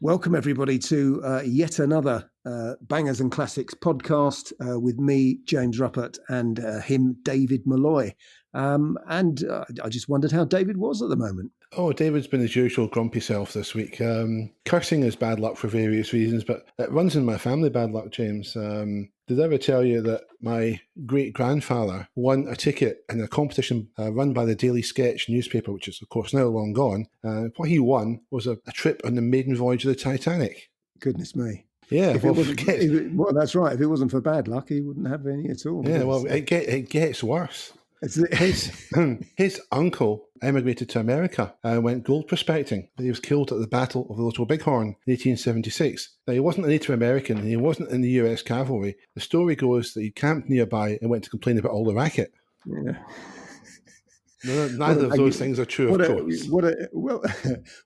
Welcome, everybody, to yet another Bangers and Classics podcast with me, James Ruppert, and him, David Milloy. I just wondered how David was at the moment. Oh, David's been his usual grumpy self this week. Cursing is bad luck for various reasons, but it runs in my family, bad luck, James. Did I ever tell you that my great-grandfather won a ticket in a competition run by the Daily Sketch newspaper, which is, of course, now long gone? What he won was a trip on the maiden voyage of the Titanic. Goodness me. Yeah, well, that's right. If it wasn't for bad luck, he wouldn't have any at all. Yeah, well, it gets worse. His uncle emigrated to America and went gold prospecting, but he was killed at the Battle of the Little Bighorn in 1876. Now, he wasn't a Native American and he wasn't in the US Cavalry. The story goes that he camped nearby and went to complain about all the racket. Yeah. Neither of those things are true, of course.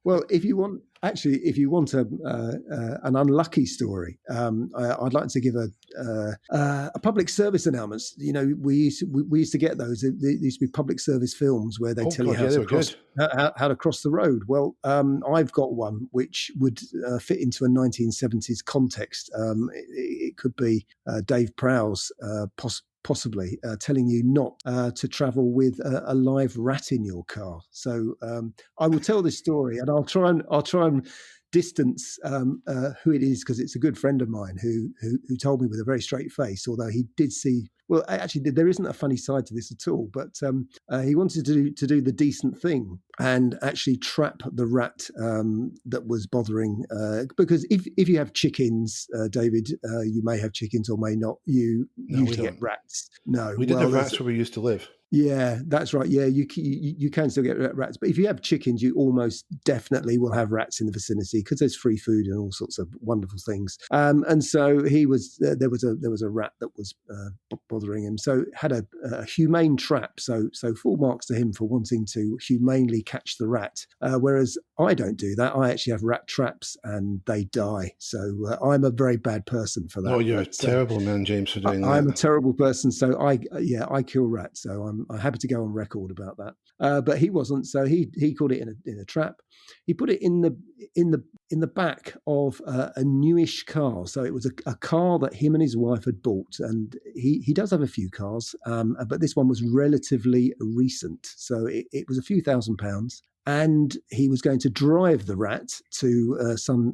Well, if you want an unlucky story, I'd like to give a public service announcement. You know, we used to get those. There used to be public service films where they tell you how to cross the road. Well, I've got one which would fit into a 1970s context. It could be Dave Prowse, possibly telling you not to travel with a live rat in your car. So I will tell this story, and I'll try and distance who it is, because it's a good friend of mine who told me with a very straight face, although he did see. Well, actually, there isn't a funny side to this at all, but he wanted to do the decent thing and actually trap the rat that was bothering. Because if you have chickens, David, you may have chickens or may not. You usually get rats. No, we didn't have rats where we used to live. Yeah, that's right. Yeah, you can still get rats, but if you have chickens, you almost definitely will have rats in the vicinity because there's free food and all sorts of wonderful things. And so there was a rat that was bothering him. So had a humane trap. So full marks to him for wanting to humanely catch the rat. Whereas I don't do that. I actually have rat traps and they die. So I'm a very bad person for that. Oh, you're a terrible man, James, for doing that. I'm a terrible person. So I kill rats. So I'm happy to go on record about that. But he wasn't. So he caught it in a trap. He put it in the back of a newish car. So it was a car that him and his wife had bought, and he does have a few cars, but this one was relatively recent. So it was a few £1,000s, and he was going to drive the rat to some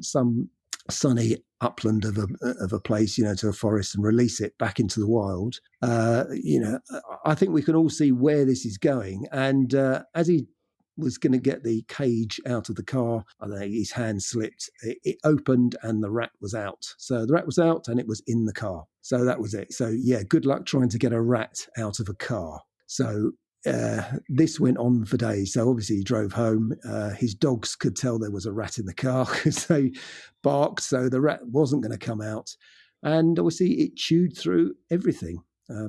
sunny upland of a place, to a forest, and release it back into the wild. I think we can all see where this is going. And as he was going to get the cage out of the car, I think his hand slipped. It opened and the rat was out. So the rat was out and it was in the car. So that was it. So yeah, good luck trying to get a rat out of a car. So this went on for days. So obviously he drove home. His dogs could tell there was a rat in the car because they barked. So the rat wasn't going to come out. And obviously it chewed through everything,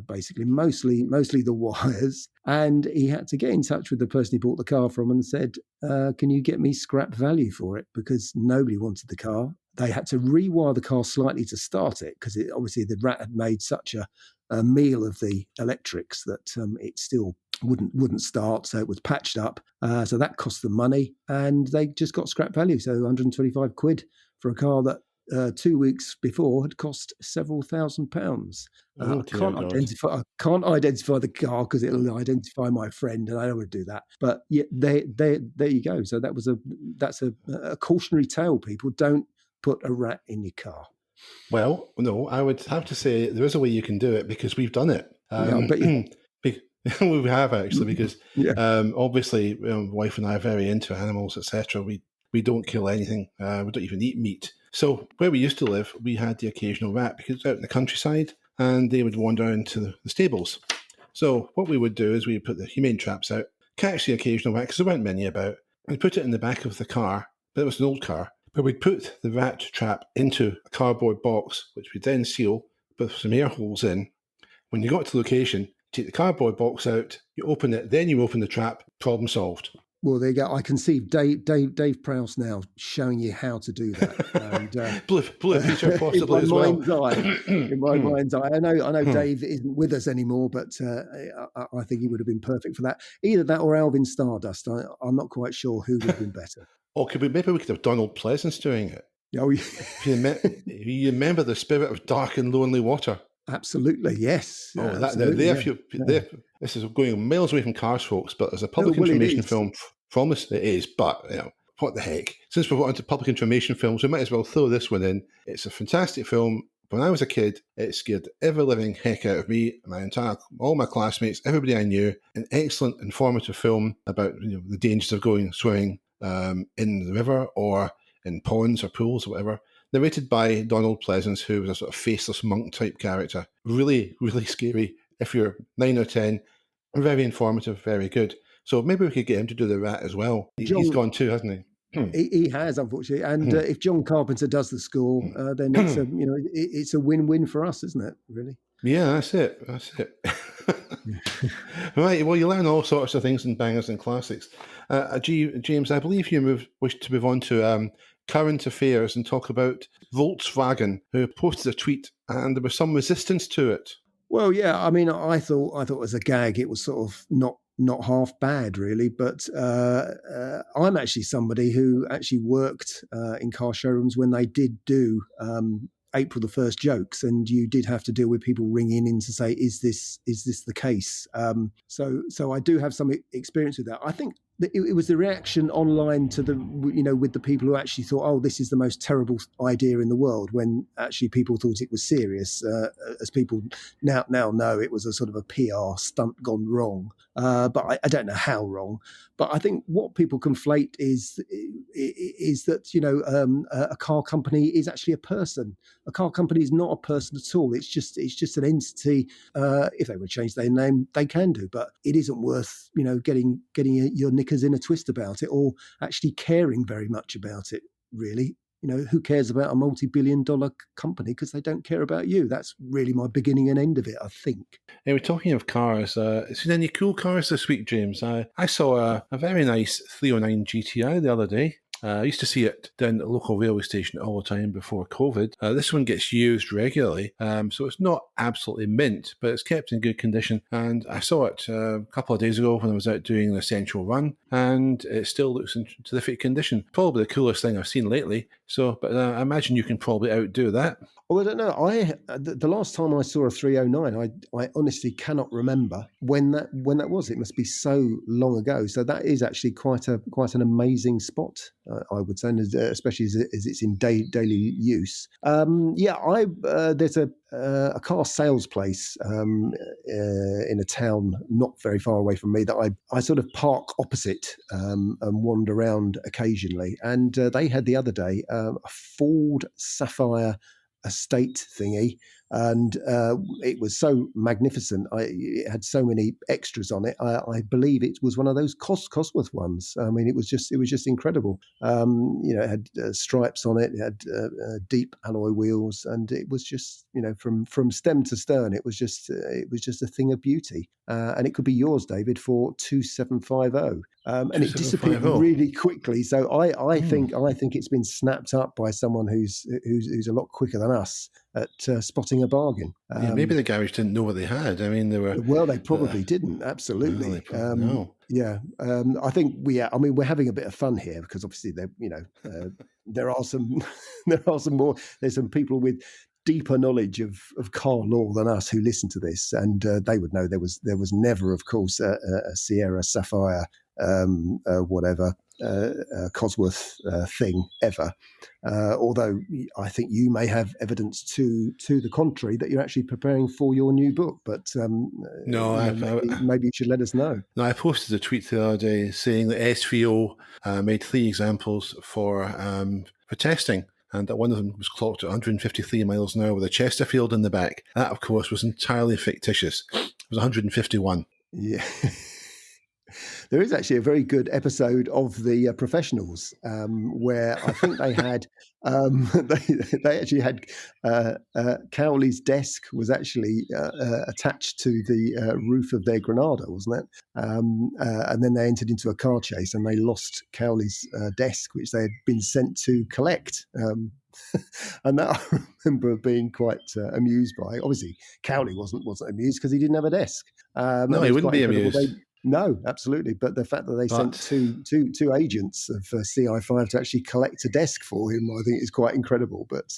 basically, mostly the wires. And he had to get in touch with the person he bought the car from and said, can you get me scrap value for it? Because nobody wanted the car. They had to rewire the car slightly to start it because obviously the rat had made such a meal of the electrics that it still wouldn't start. So it was patched up. So that cost them money, and they just got scrap value. So 125 quid for a car that 2 weeks before had cost several £1,000s. I can't identify the car because it'll identify my friend, and I don't want to do that. But yeah, there you go. So that's a cautionary tale. People, don't put a rat in your car. Well, no, I would have to say there is a way you can do it because we've done it. We have actually, because obviously my wife and I are very into animals, etc. We don't kill anything. We don't even eat meat. So where we used to live, we had the occasional rat because it's out in the countryside and they would wander into the stables. So what we would do is we would put the humane traps out, catch the occasional rat because there weren't many about, and put it in the back of the car. But it was an old car. But we'd put the rat trap into a cardboard box, which we'd then seal with some air holes in. When you got to the location, take the cardboard box out, you open it, then you open the trap, problem solved. Well, there you go. I can see Dave Prowse now showing you how to do that. And, blue feature possibly as well. In my mind's eye. I know Dave isn't with us anymore, but I think he would have been perfect for that. Either that or Alvin Stardust. I'm not quite sure who would have been better. Or maybe we could have Donald Pleasance doing it. Oh, If you remember the spirit of dark and lonely water. absolutely, yes, Oh, that absolutely, there, yeah, there. yeah. This is going miles away from cars, folks. But as a No, public well, it information is. film, from this, it is. But what the heck? Since we've got into public information films, we might as well throw this one in. It's a fantastic film. When I was a kid, it scared the ever living heck out of me, all my classmates, everybody I knew. An excellent, informative film about the dangers of going swimming in the river or in ponds or pools or whatever. Narrated by Donald Pleasance, who was a sort of faceless monk type character. Really, really scary. If you're 9 or 10, very informative, very good. So maybe we could get him to do the rat as well. He's John, gone too, hasn't he? he has, unfortunately, and if John Carpenter does the score, then it's a it's a win-win for us, isn't it? Really. Yeah, that's it. That's it. Right. Well, you learn all sorts of things in bangers and classics. James, I believe you wish to move on to current affairs and talk about Volkswagen, who posted a tweet, and there was some resistance to it. Well, yeah. I mean, I thought as a gag, it was sort of not half bad, really. But I'm actually somebody who actually worked in car showrooms when they did do April the 1st jokes, and you did have to deal with people ringing in to say, "Is this the case?" So I do have some experience with that. I think it was the reaction online to the with the people who actually thought, oh, this is the most terrible idea in the world, when actually people thought it was serious, as people now know it was a sort of a PR stunt gone wrong, but I don't know how wrong. But I think what people conflate is that a car company is actually a person. A car company is not a person at all. It's just an entity. If they would change their name, they can do, but it isn't worth getting your knickers in a twist about it, or actually caring very much about it. Really, who cares about a multi-billion-dollar company, because they don't care about you? That's really my beginning and end of it, I think. Anyway, talking of cars, seen any cool cars this week, James? I saw a very nice 309 GTI the other day. I used to see it down at the local railway station all the time before COVID. This one gets used regularly, so it's not absolutely mint, but it's kept in good condition. And I saw it a couple of days ago when I was out doing an essential run, and it still looks in terrific condition. Probably the coolest thing I've seen lately. So, but I imagine you can probably outdo that. Oh, I don't know. The last time I saw a 309, I honestly cannot remember when that was. It must be so long ago. So that is actually quite an amazing spot, I would say, especially as it's in daily use. There's a car sales place in a town not very far away from me that I sort of park opposite and wander around occasionally. And they had the other day a Ford Sapphire estate thingy, and it was so magnificent. It had so many extras on it. I believe it was one of those Cosworth ones. I mean, it was just incredible. It had stripes on it. It had deep alloy wheels, and it was just from stem to stern. It was just a thing of beauty. And it could be yours, David, for 2750. And it disappeared 2750. really quickly. So I think it's been snapped up by someone who's a lot quicker than us at spotting a bargain. Yeah, maybe the garage didn't know what they had. I mean, they were. Well, they probably didn't. Absolutely. Well, they probably no. Yeah. I think we're having a bit of fun here, because obviously there are some more. There's some people with deeper knowledge of car law than us who listen to this, and they would know there was never, of course, a Sierra Sapphire whatever Cosworth thing ever. Although I think you may have evidence to the contrary, that you're actually preparing for your new book. But No, maybe you should let us know. No, I posted a tweet the other day saying that S3O made 3 examples for testing, and that one of them was clocked at 153 miles an hour with a Chesterfield in the back. That, of course, was entirely fictitious. It was 151. Yeah. There is actually a very good episode of The Professionals, where I think they had they actually had Cowley's desk was actually attached to the roof of their Granada, wasn't it? And then they entered into a car chase, and they lost Cowley's desk, which they had been sent to collect. And that I remember being quite amused by. Obviously, Cowley wasn't amused because he didn't have a desk. No, he wouldn't be amused. No, absolutely. But the fact that they sent But two agents of CI5 to actually collect a desk for him, I think is quite incredible. But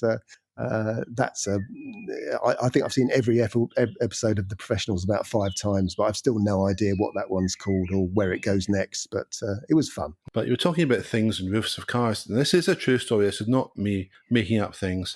that's I think I've seen every episode of The Professionals about 5 times, but I've still no idea what that one's called or where it goes next. But it was fun. But you were talking about things and roofs of cars. And this is a true story. This is not me making up things.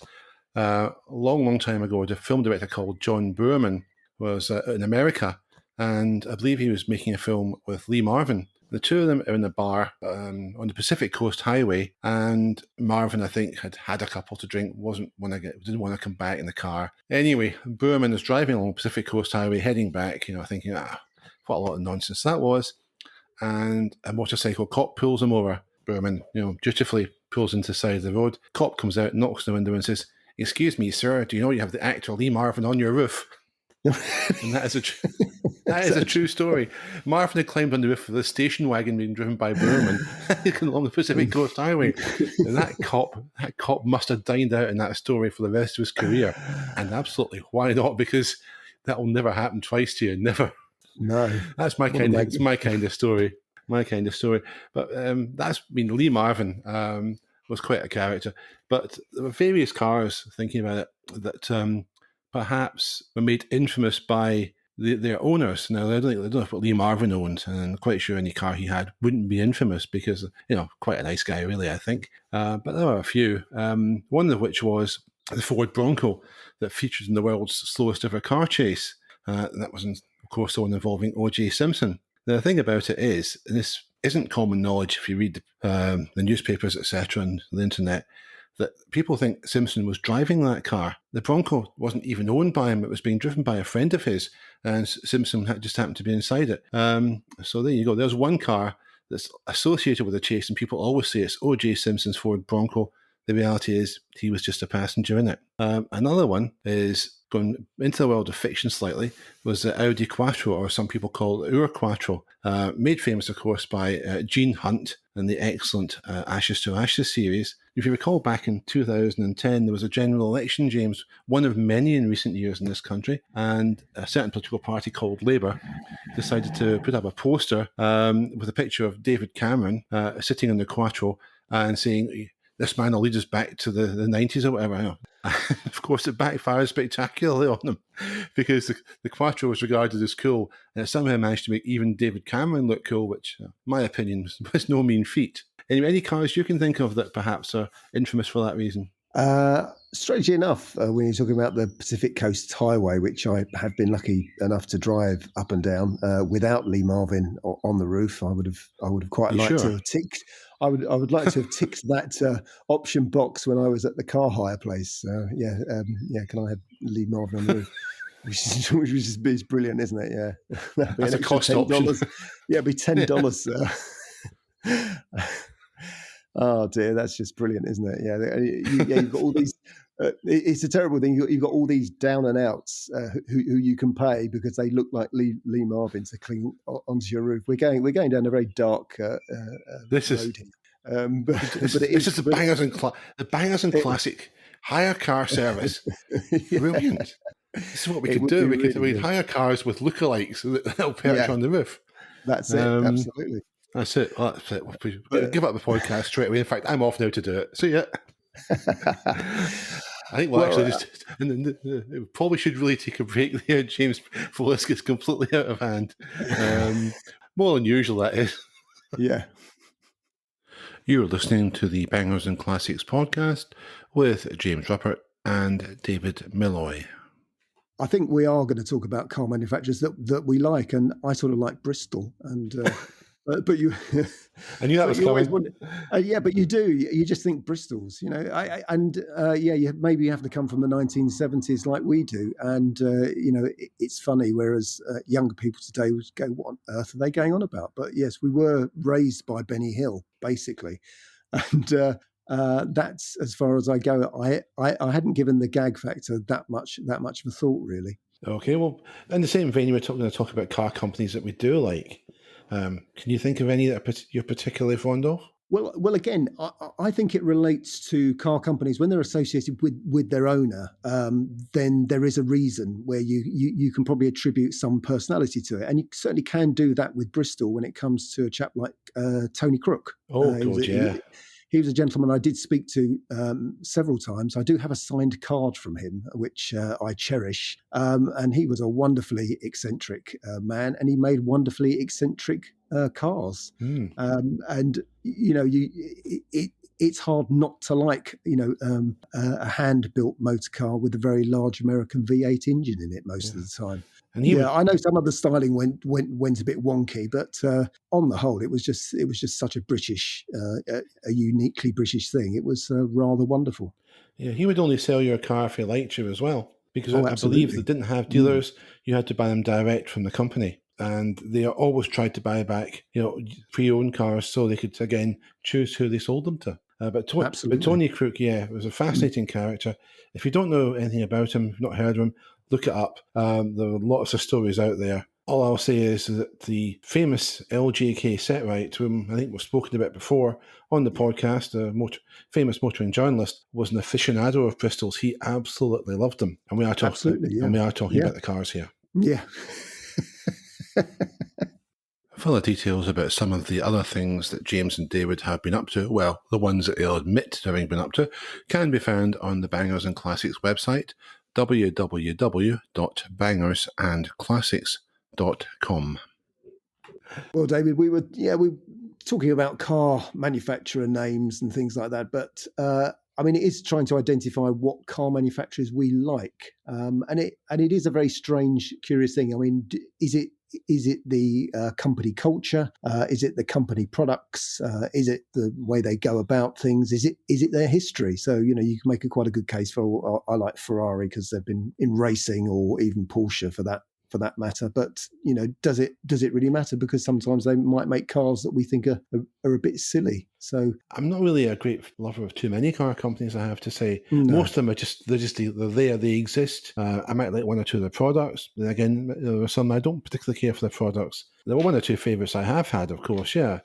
A long time ago, a film director called John Boorman was in America, and I believe he was making a film with Lee Marvin. The two of them are in a bar on the Pacific Coast Highway, and Marvin, I think, had a couple to drink, didn't want to come back in the car. Anyway, Boorman is driving along Pacific Coast Highway, heading back, thinking, what a lot of nonsense that was. And a motorcycle cop pulls him over. Boorman, dutifully pulls into the side of the road. Cop comes out, knocks on the window and says, "Excuse me, sir, do you know you have the actor Lee Marvin on your roof?" And that is a true story. Marvin had climbed on the roof of the station wagon being driven by Boorman along the Pacific Coast Highway. And that cop must have dined out in that story for the rest of his career. And absolutely, why not? Because that will never happen twice to you. Never. No, That's my kind of story. My kind of story. But Lee Marvin was quite a character. But there were various cars, thinking about it, that perhaps were made infamous by their owners. Now, I don't know what Lee Marvin owned, and I'm quite sure any car he had wouldn't be infamous because, quite a nice guy, really, I think. But there were a few. One of which was the Ford Bronco that featured in the world's slowest ever car chase. That was, of course, the one involving O.J. Simpson. The thing about it is, and this isn't common knowledge if you read the newspapers, etc., and the internet, that people think Simpson was driving that car. The Bronco wasn't even owned by him. It was being driven by a friend of his, and Simpson just happened to be inside it. So there you go. There's one car that's associated with the chase, and people always say it's O.J. Simpson's Ford Bronco. The reality is he was just a passenger in it. Another one is going into the world of fiction slightly, was the Audi Quattro, or some people call it Our Quattro, made famous, of course, by Gene Hunt and the excellent Ashes to Ashes series. If you recall, back in 2010, there was a general election, James, one of many in recent years in this country, and a certain political party called Labour decided to put up a poster with a picture of David Cameron sitting in the Quattro and saying, "This man will lead us back to the 90s or whatever." Of course, it backfired spectacularly on them because the Quattro was regarded as cool, and it somehow managed to make even David Cameron look cool, which, in my opinion, was no mean feat. Anyway, any cars you can think of that perhaps are infamous for that reason? Strangely enough, when you're talking about the Pacific Coast Highway, which I have been lucky enough to drive up and down without Lee Marvin on the roof, I would have quite liked to have ticked. I would like to have ticked that option box when I was at the car hire place. Can I have Lee Marvin on the roof? Which is brilliant, isn't it? Yeah, that's a cost option. Yeah, it'd be $10. Oh dear, that's just brilliant, isn't it? Yeah, you've got all these. It's a terrible thing. You've got all these down and outs who you can pay because they look like Lee Marvin to cling onto your roof. We're going down a very dark road here. This is the Bangers and Classic hire car service. Brilliant. This is what we could do. We'd hire cars with lookalikes that'll perch on the roof. That's it. Absolutely. That's it. We'll give up the podcast straight away. In fact, I'm off now to do it. See ya. I think we probably should really take a break there, James, before this gets completely out of hand. More than usual, that is. Yeah. You're listening to the Bangers and Classics podcast with James Ruppert and David Milloy. I think we are going to talk about car manufacturers that we like, and I sort of like Bristol, and but you. I knew that was coming. But you do. You just think Bristol's, you maybe you have to come from the 1970s like we do, and it's funny. Whereas younger people today would go, "What on earth are they going on about?" But yes, we were raised by Benny Hill, basically, and. That's as far as I go. I hadn't given the gag factor that much of a thought, really. Okay, well, in the same vein, we're going to talk about car companies that we do like. Can you think of any that you're particularly fond of? Well, again, I think it relates to car companies when they're associated with their owner. Then there is a reason where you can probably attribute some personality to it, and you certainly can do that with Bristol when it comes to a chap like Tony Crook. Oh, He was God, yeah. he was a gentleman I did speak to several times. I do have a signed card from him, which I cherish. And he was a wonderfully eccentric man, and he made wonderfully eccentric cars. Mm, And it's hard not to like a hand-built motor car with a very large American V8 engine in it most yeah. of the time. And he Yeah, would, I know some of the styling went a bit wonky, but on the whole, it was just such a British, a uniquely British thing. It was rather wonderful. yeah, he would only sell your car if he liked you as well, because Oh, I believe they absolutely. didn't have Mm, dealers. You had to buy them direct from the company. And they always tried to buy back, pre-owned cars so they could, again, choose who they sold them to. But absolutely. Tony Crook, yeah, was a fascinating character. If you don't know anything about him, you've not heard of him, look it up. There are lots of stories out there. All I'll say is that the famous LJK Setright, whom I think we've spoken about before on the podcast, a famous motoring journalist, was an aficionado of Bristol's. He absolutely loved them, and Absolutely. Yeah. we are talking Yeah. about the cars here. Yeah. Fuller details about some of the other things that James and David have been up to, well, the ones that they'll admit to having been up to, can be found on the Bangers and Classics website, www.bangersandclassics.com. Well, David, we were talking about car manufacturer names and things like that, but I mean, it is trying to identify what car manufacturers we like, and it is a very strange, curious thing. I mean, is it the company culture? Is it the company products? Is it the way they go about things? Is it their history? So you can make quite a good case for I like Ferrari because they've been in racing, or even Porsche for that matter. But does it really matter? Because sometimes they might make cars that we think are a bit silly. So I'm not really a great lover of too many car companies, I have to say. no, Most of them are they're there, they exist. I might like one or two of their products. Then again, there are some I don't particularly care for their products. There were one or two favourites I have had, of course, yeah.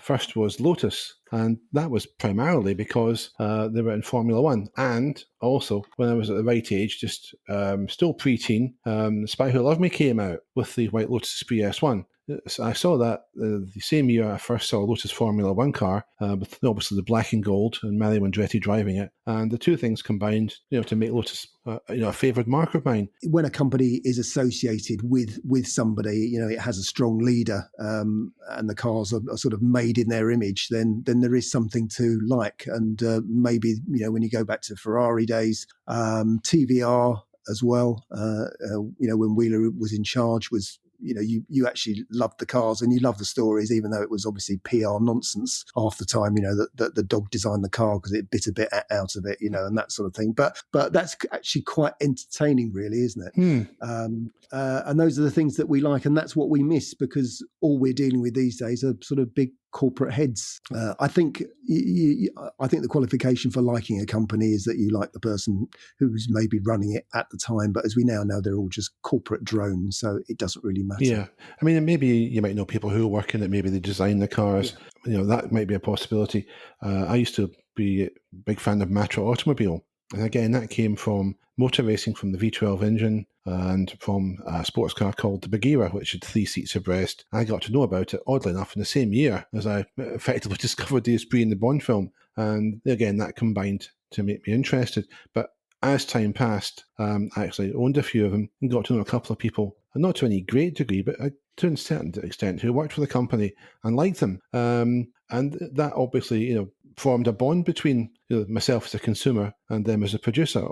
First was Lotus, and that was primarily because they were in Formula One. And also, when I was at the right age, just still preteen, The Spy Who Loved Me came out with the White Lotus Esprit S1. I saw that the same year I first saw a Lotus Formula One car, with obviously the black and gold and Mario Andretti driving it, and the two things combined, to make Lotus, a favoured mark of mine. when a company is associated with somebody, it has a strong leader, and the cars are sort of made in their image. Then there is something to like, and maybe when you go back to Ferrari days, TVR as well. When Wheeler was in charge, was you actually loved the cars and you loved the stories, even though it was obviously PR nonsense half the time. That the dog designed the car because it bit a bit out of it, and that sort of thing. But that's actually quite entertaining, really, isn't it? And those are the things that we like, and that's what we miss, because all we're dealing with these days are sort of big corporate heads. I think the qualification for liking a company is that you like the person who's maybe running it at the time. But as we now know, they're all just corporate drones, so it doesn't really matter. Yeah, I mean, maybe you might know people who work in it. Maybe they design the cars. Yeah. That might be a possibility. I used to be a big fan of Matra Automobile, and again, that came from motor racing, from the V12 engine, and from a sports car called the Bagheera, which had 3 seats abreast. I got to know about it, oddly enough, in the same year as I effectively discovered the Esprit in the Bond film. And again, that combined to make me interested. But as time passed, I actually owned a few of them and got to know a couple of people, and not to any great degree, but to a certain extent, who worked for the company and liked them. And that obviously, formed a bond between myself as a consumer and them as a producer.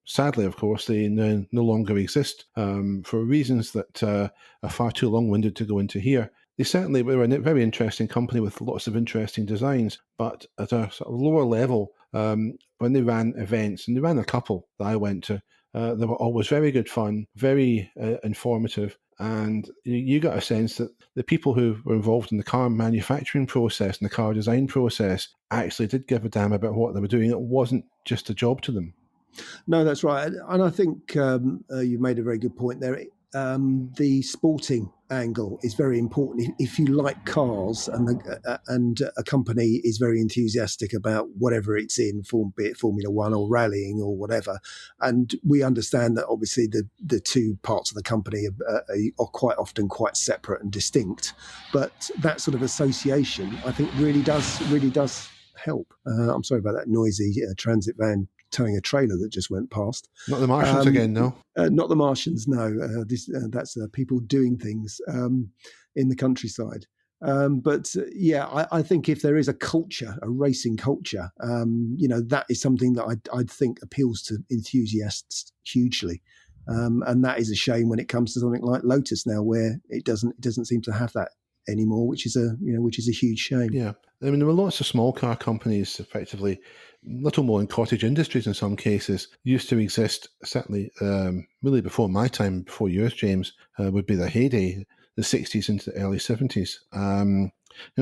Sadly, of course, they no longer exist for reasons that are far too long-winded to go into here. They certainly were a very interesting company with lots of interesting designs, but at a sort of lower level, when they ran events, and they ran a couple that I went to, they were always very good fun, very informative, and you got a sense that the people who were involved in the car manufacturing process and the car design process actually did give a damn about what they were doing. It wasn't just a job to them. No, that's right, and I think you made a very good point there. the sporting angle is very important. If you like cars and a company is very enthusiastic about whatever it's in, be it Formula One or rallying or whatever, and we understand that obviously the two parts of the company are quite often quite separate and distinct, but that sort of association, I think, really does help. I'm sorry about that noisy transit van towing a trailer that just went past. Not the Martians again, no? Not the Martians, no. That's people doing things in the countryside. I think if there is a culture, a racing culture, that is something that I'd think appeals to enthusiasts hugely. And that is a shame when it comes to something like Lotus now, where it doesn't seem to have that anymore, which is a huge shame. Yeah, I mean, there were lots of small car companies, effectively, little more in cottage industries in some cases, used to exist, certainly really before my time, before yours, James, would be the heyday, the 60s into the early 70s.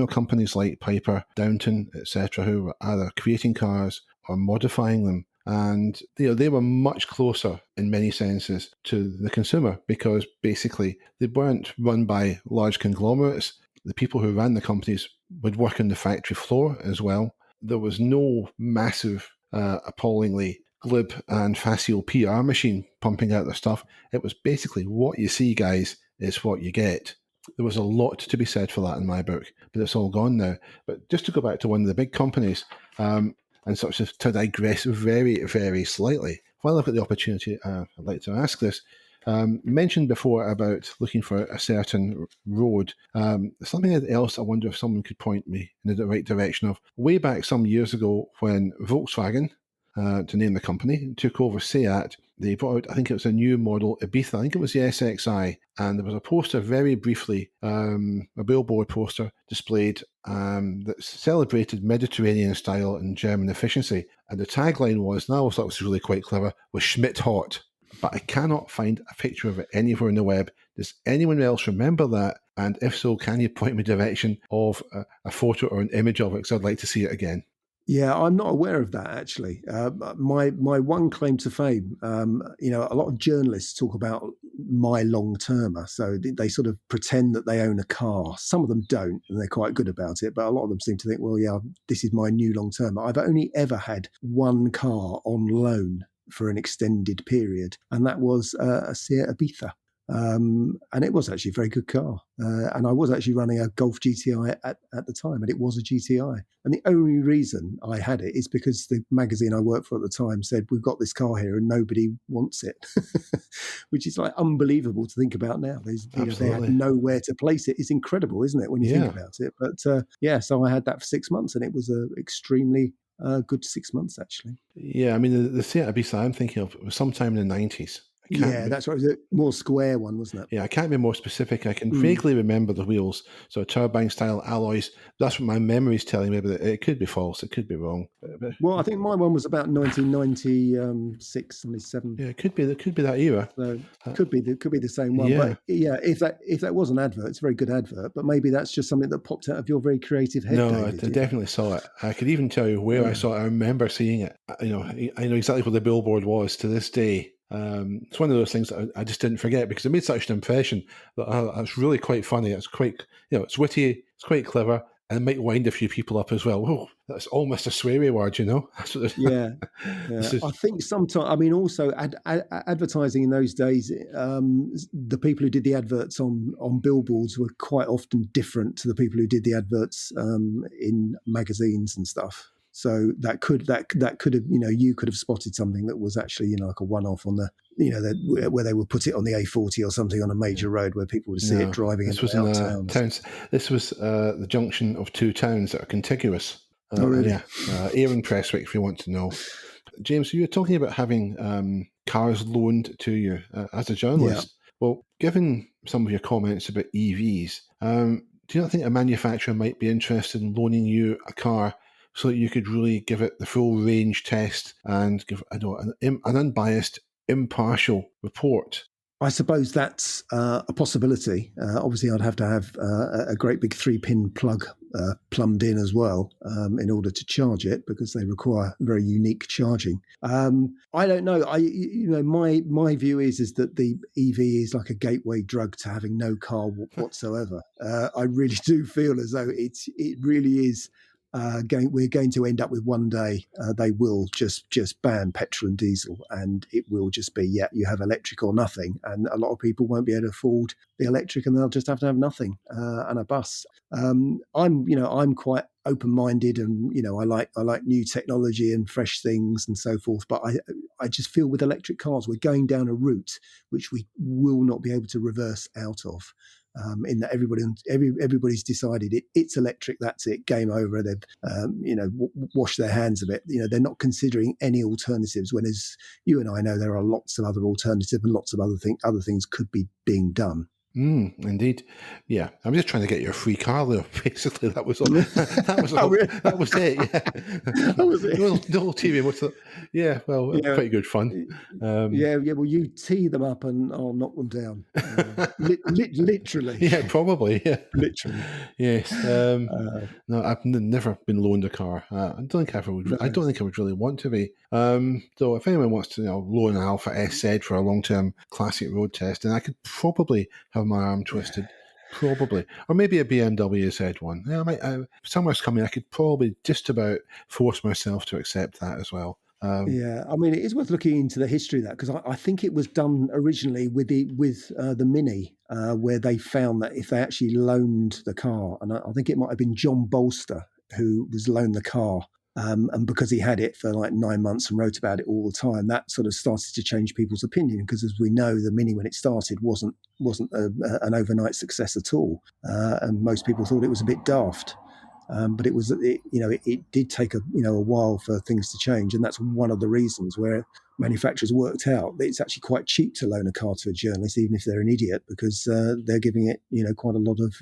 Companies like Piper, Downton, etc., who were either creating cars or modifying them. And they were much closer in many senses to the consumer because basically they weren't run by large conglomerates. The people who ran the companies would work on the factory floor as well. There was no massive, appallingly glib and facile PR machine pumping out their stuff. It was basically what you see, guys, is what you get. There was a lot to be said for that in my book, but it's all gone now. But just to go back to one of the big companies, and sort of to digress very, very slightly, while I've got the opportunity, I'd like to ask this. Mentioned before about looking for a certain road. Something else I wonder if someone could point me in the right direction of. Way back some years ago when Volkswagen, to name the company, took over Seat, they brought out, I think it was a new model Ibiza, I think it was the SXI, and there was a poster very briefly, a billboard poster displayed that celebrated Mediterranean style and German efficiency. And the tagline was, and I always thought it was really quite clever, was Schmidt hot. But I cannot find a picture of it anywhere on the web. Does anyone else remember that? And if so, can you point me direction of a photo or an image of it? Because I'd like to see it again. Yeah, I'm not aware of that actually. My one claim to fame, a lot of journalists talk about my long termer, so they sort of pretend that they own a car. Some of them don't, and they're quite good about it. But a lot of them seem to think, well, yeah, this is my new long termer. I've only ever had one car on loan for an extended period, and that was a Seat Ibiza. And it was actually a very good car. And I was actually running a Golf GTI at the time, and it was a GTI. And the only reason I had it is because the magazine I worked for at the time said, we've got this car here and nobody wants it, which is like unbelievable to think about now. They had nowhere to place it. It's incredible, isn't it, when you think about it? But so I had that for 6 months, and it was an extremely good 6 months, actually. Yeah, I mean, the Seat Ibiza I'm thinking of was sometime in the 90s. That's right. It was a more square one, wasn't it? Yeah, I can't be more specific. I can vaguely remember the wheels. So turbine-style alloys. That's what my memory's telling me, but it could be false. It could be wrong. Well, I think my one was about 1996, 97. Yeah, it could be that era. So could be the same one. Yeah. But yeah, if that was an advert, it's a very good advert. But maybe that's just something that popped out of your very creative head. No, David, I definitely saw it. I could even tell you where I saw it. I remember seeing it. I know exactly where the billboard was to this day. It's one of those things that I just didn't forget because it made such an impression that it's really quite funny. It's quite, it's witty, it's quite clever, and it might wind a few people up as well. Oh, that's almost a sweary word, That's what yeah. I think sometimes, I mean, also advertising in those days, the people who did the adverts on billboards were quite often different to the people who did the adverts in magazines and stuff. So that could have, you could have spotted something that was actually, like a one-off on the, where they would put it on the A40 or something on a major road where people would see it driving. This was in towns. This was the junction of two towns that are contiguous. Oh, really? Ayr Prestwick, if you want to know. James, you were talking about having cars loaned to you as a journalist. Yeah. Well, given some of your comments about EVs, do you not think a manufacturer might be interested in loaning you a car so that you could really give it the full range test and give an unbiased, impartial report? I suppose that's a possibility. Obviously, I'd have to have a great big 3-pin plug plumbed in as well in order to charge it, because they require very unique charging. I don't know. My view is that the EV is like a gateway drug to having no car whatsoever. I really do feel as though it really is. We're going to end up with one day they will just ban petrol and diesel, and it will just be you have electric or nothing, and a lot of people won't be able to afford the electric, and they'll just have to have nothing and a bus. I'm quite open-minded, and I like new technology and fresh things and so forth. But I just feel with electric cars we're going down a route which we will not be able to reverse out of. In that everybody's decided it's electric, that's it, game over. They've washed their hands of it. They're not considering any alternatives. When, as you and I know, there are lots of other alternatives and lots of other things could be being done. Indeed. Yeah. I'm just trying to get your free car there. Basically, that was all. That was it. Yeah. That was it. No TV. What's that? Yeah. Well, quite good fun. Yeah. Well, you tee them up and I'll knock them down. Literally. Yeah, probably. Yeah. Literally. Yes. No, I've never been loaned a car. I don't think I would. No. I don't think I would really want to be. So if anyone wants to loan an Alpha SZ for a long-term classic road test, then I could probably have my arm twisted. Probably. Or maybe a BMW Z1. Yeah, summer's coming. I could probably just about force myself to accept that as well. Yeah, I mean, it is worth looking into the history of that, because I think it was done originally with the Mini, where they found that if they actually loaned the car, and I think it might have been John Bolster who was loaned the car, and because he had it for like 9 months and wrote about it all the time, that sort of started to change people's opinion. Because as we know, the Mini when it started wasn't an overnight success at all, and most people thought it was a bit daft. But it did take a while for things to change, and that's one of the reasons where manufacturers worked out that it's actually quite cheap to loan a car to a journalist, even if they're an idiot, because they're giving it quite a lot of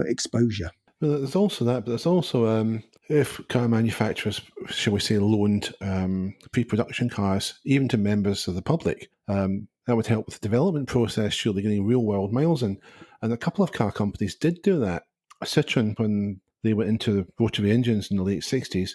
exposure. Well, there's also that, but there's also if car manufacturers, shall we say, loaned pre-production cars even to members of the public, that would help with the development process, surely getting real-world miles in. And a couple of car companies did do that. Citroën, when they went into rotary engines in the late 60s,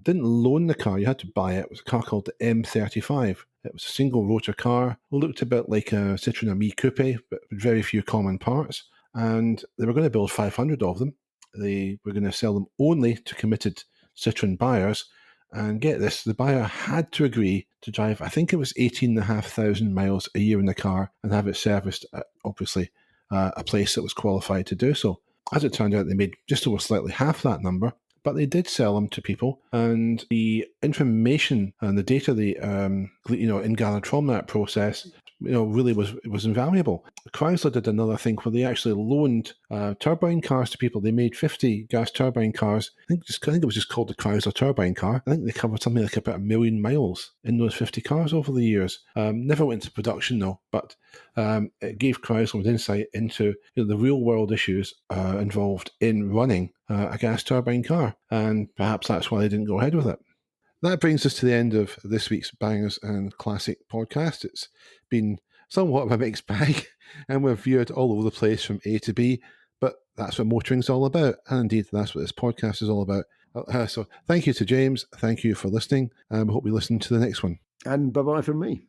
didn't loan the car, you had to buy it. It was a car called the M35. It was a single rotor car, looked a bit like a Citroën Ami Coupe, but with very few common parts. And they were going to build 500 of them. They were going to sell them only to committed Citroën buyers. And get this, the buyer had to agree to drive, I think it was 18,500 miles a year in the car and have it serviced at, obviously, a place that was qualified to do so. As it turned out, they made just over slightly half that number, but they did sell them to people. And the information and the data they gathered from that process really was invaluable. Chrysler did another thing where they actually loaned turbine cars to people. They made 50 gas turbine cars. I think it was just called the Chrysler turbine car. I think they covered something like about 1 million miles in those 50 cars over the years. Never went into production though, but it gave Chrysler an insight into the real world issues involved in running a gas turbine car, and perhaps that's why they didn't go ahead with it. That brings us to the end of this week's Bangers and Classic podcast. It's been somewhat of a mixed bag, and we've veered all over the place from A to B, but that's what motoring's all about, and indeed that's what this podcast is all about. So thank you to James, thank you for listening, and we hope you listen to the next one. And bye-bye from me.